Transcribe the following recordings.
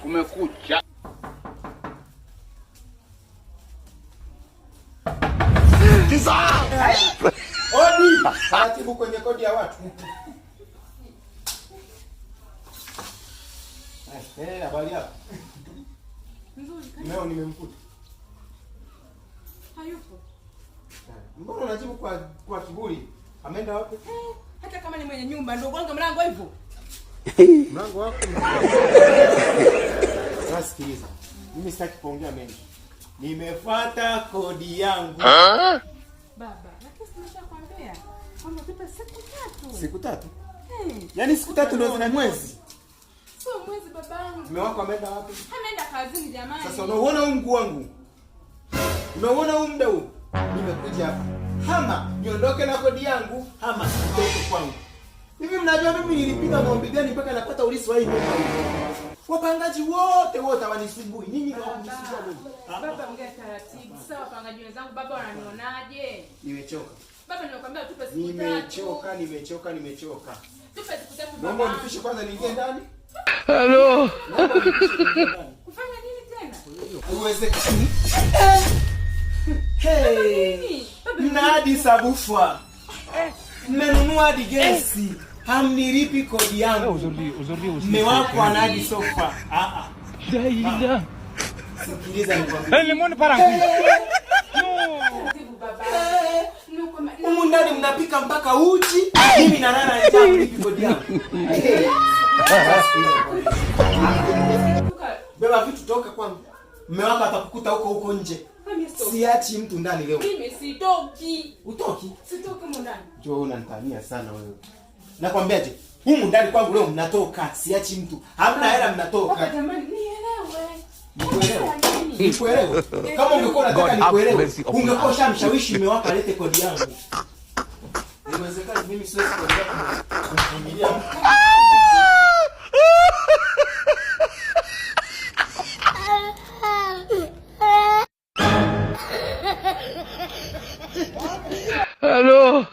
Kumekucha. Kisa! Odi! Taratibu kwenye kodi ya watu. Habari yako? Nzuri. Leo nimemkuta. Hayupo. Mbona unajibu kwa kiburi? Ameenda wapi? Hata kama ni mwenye nyumba ndio gonga mlango hivyo. Mlango wako. Sikiliza. Mimi sitaki kuongea mengi. Nimefuata kodi yangu. Baba, lakini nimeshakwambia. Kama tupe siku 3. Siku 3? Yaani siku 3 ndio zina mwezi. Sio mwezi babangu. Mume wako ameenda wapi? Ameenda kazini jamani. Sasa unaona huu mguu wangu? Unaona huu muda huu? Nimekuja hapa. Hama niondoke na kodi yangu, hama nitoke kwangu. Hivi mnajua mimi nilipiga maombi gani mpaka napata ulisi wa hii nyumba hii? Wapangaji wote hawanisumbui. Nini kwa kunisumbua mimi? Baba ongea taratibu. Sawa wapangaji wenzangu, baba wananionaje? Nimechoka. Baba nimekwambia tupe siku 3. Nimechoka. Tupe siku 3 baba. Naomba unipishe kwanza niingie ndani. Hello. Kufanya nini tena? Uwezekani. Hey. Mnadi sabufa. Mmenunua hadi gesi. Hamnilipi kodi yangu. Mume wako anadi sofa. Daida. Sikiliza nikwambie. Lemon parangu. Humu ndani mnapika mpaka uji. Mimi nalala njaa kulipi kodi yangu. Beba vitu toka kwangu. Mume wako atakukuta huko nje. Siachi mtu ndani leo. Mimi sitoki. Utoki? Sitoki ndani. Njoo unanitania sana wewe. Nakwambiaje? Humu ndani kwangu leo mnatoka, siachi mtu. Hamna hela mnatoka. Baba jamani nielewe. Nikuelewe. Kama ungekuwa unataka nikuelewe, ungekuwa ushamshawishi mume wako alete kodi yangu. Inawezekana mimi siwezi kuendelea kumvumilia. Hello.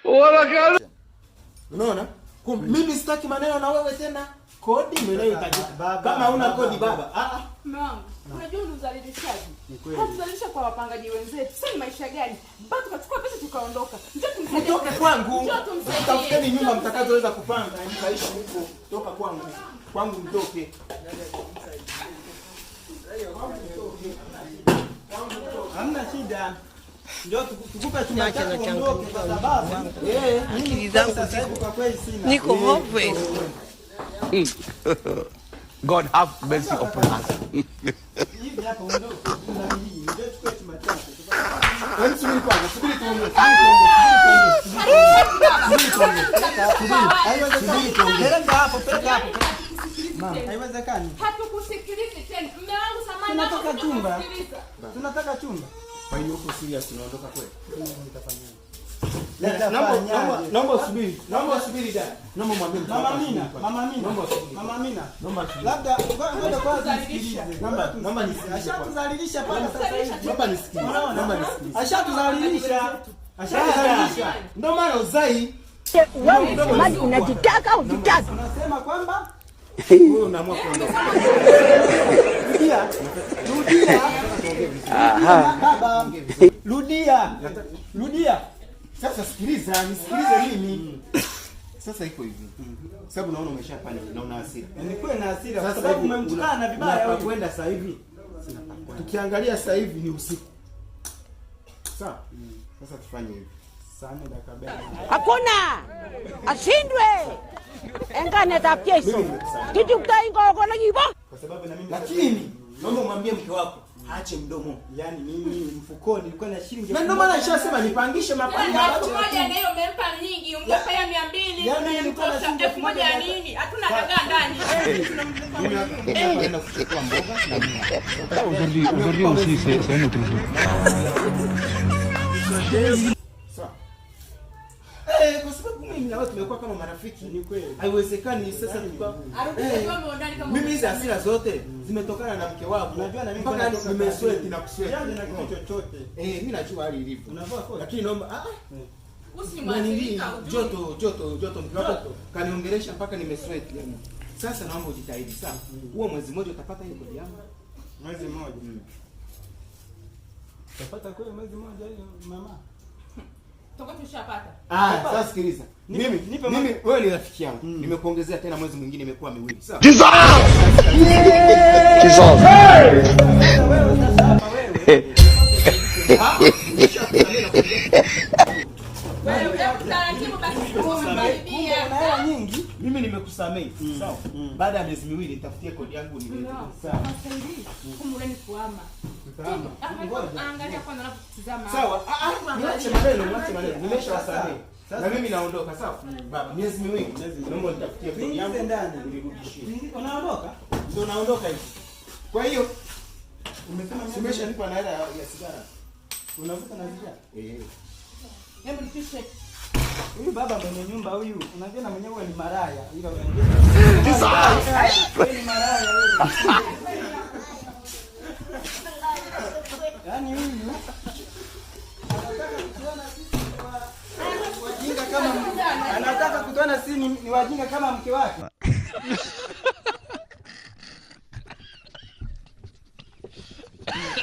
Wala kana. Unaona? Mimi sitaki maneno na wewe tena. Kodi ndio inayohitajika. Kama huna kodi baba. Mama, unajua unazalishaje? Tunazalisha kwa wapangaji wenzetu. Sasa maisha gani? Bado tukachukua pesa tukaondoka. Njoo tumsaidie. Toka kwangu. Njoo tumsaidie. Tafuteni nyumba mtakazoweza kupanga na mkaishi huko. Toka kwangu. Kwangu mtoke. Hamna shida. Ndio tukupe chumba chako ondoke kwa sababu akili zangu niko hopeless. God have mercy upon us. Hivi hapa ondoke. Ndio chukue chumba chako. Wewe subiri kwanza, subiri tuongee. Peleka hapo. Mama, haiwezekani. Hatukusikilizi tena. Mume wangu samani hapo. Tunataka chumba. Kwa hiyo uko serious unaondoka kweli? Naomba usubiri. Dada. Naomba mwambie mtu. Mama Amina. Labda ngoja kwanza nisikilize. Naomba nisikilize. Ashatuzalilisha pale sasa hivi. Naomba nisikilize. Ashatuzalilisha. Ndio maana uzai. Wewe msemaji unajitaka au unajitaka? Unasema kwamba wewe unaamua kuondoka. Rudia. Sasa nisikilize mimi. Sasa iko hivi. Sababu naona umeshapanda na una hasira. Ni kweli na hasira kwa sababu umemtukana vibaya wewe. Kwenda sasa hivi. Tukiangalia sasa hivi ni usiku. Sawa? Sasa tufanye hivi. Hakuna. Ashindwe. Engane tapieso. Kitu kutainga kwa nyibo. Kwa sababu na mimi lakini naomba umwambie mke wako aache mdomo. Yaani mimi mfukoni nilikuwa na shilingi. Na ndio maana nishasema nipangishe mapani hapo. Moja na hiyo umempa nyingi, umempa ya 200. Yaani nilikuwa na shilingi 1000 ya nini? Hatuna dagaa ndani. Mimi naenda kuchukua mboga na mimi. Aujourd'hui aussi c'est un autre jour. Sawa. Kwa sababu mimi na wewe tunakuwa kama marafiki. Ni kweli. Haiwezekani sasa mimi hizo hasira zote zimetokana na mke wangu. Unajua na mimi mpaka nimesweat na kusweat. Yaani na kitu chochote. Mimi najua hali ilivyo. Unavaa koti. Lakini naomba Usimwathirika joto mke wako kaniongelesha mpaka nimesweat yani. Sasa naomba ujitahidi sawa. Huo mwezi mmoja utapata hiyo kodi yangu. Mwezi mmoja. Utapata kweli mwezi mmoja hiyo mama? Toka tushapata. Sasa sikiliza. Mimi wewe ni rafiki yangu. Nimekuongezea tena mwezi mwingine imekuwa miwili. Sawa? Jesus! Mimi nimekusamehe. Sawa? Baada ya miezi miwili nitafutie kodi yangu nilete. Sawa. Angalia kwanza unapotazama. Sawa. Niache maneno. Nimeshawasamehe. Na mimi naondoka, sawa? Baba, miezi miwili. Naomba nitafutie kodi yangu ndani nirudishie. Unaondoka? Ndio unaondoka hivi. Kwa hiyo umesema nimeshalipa na hela ya sigara. Unavuta na sigara? Hebu nipishe. Huyu baba mwenye nyumba huyu, unajua na mwenyewe ni maraya. Ila wewe ni maraya wewe. Yaani huyu anataka kutuona sisi ni wajinga kama mke wake.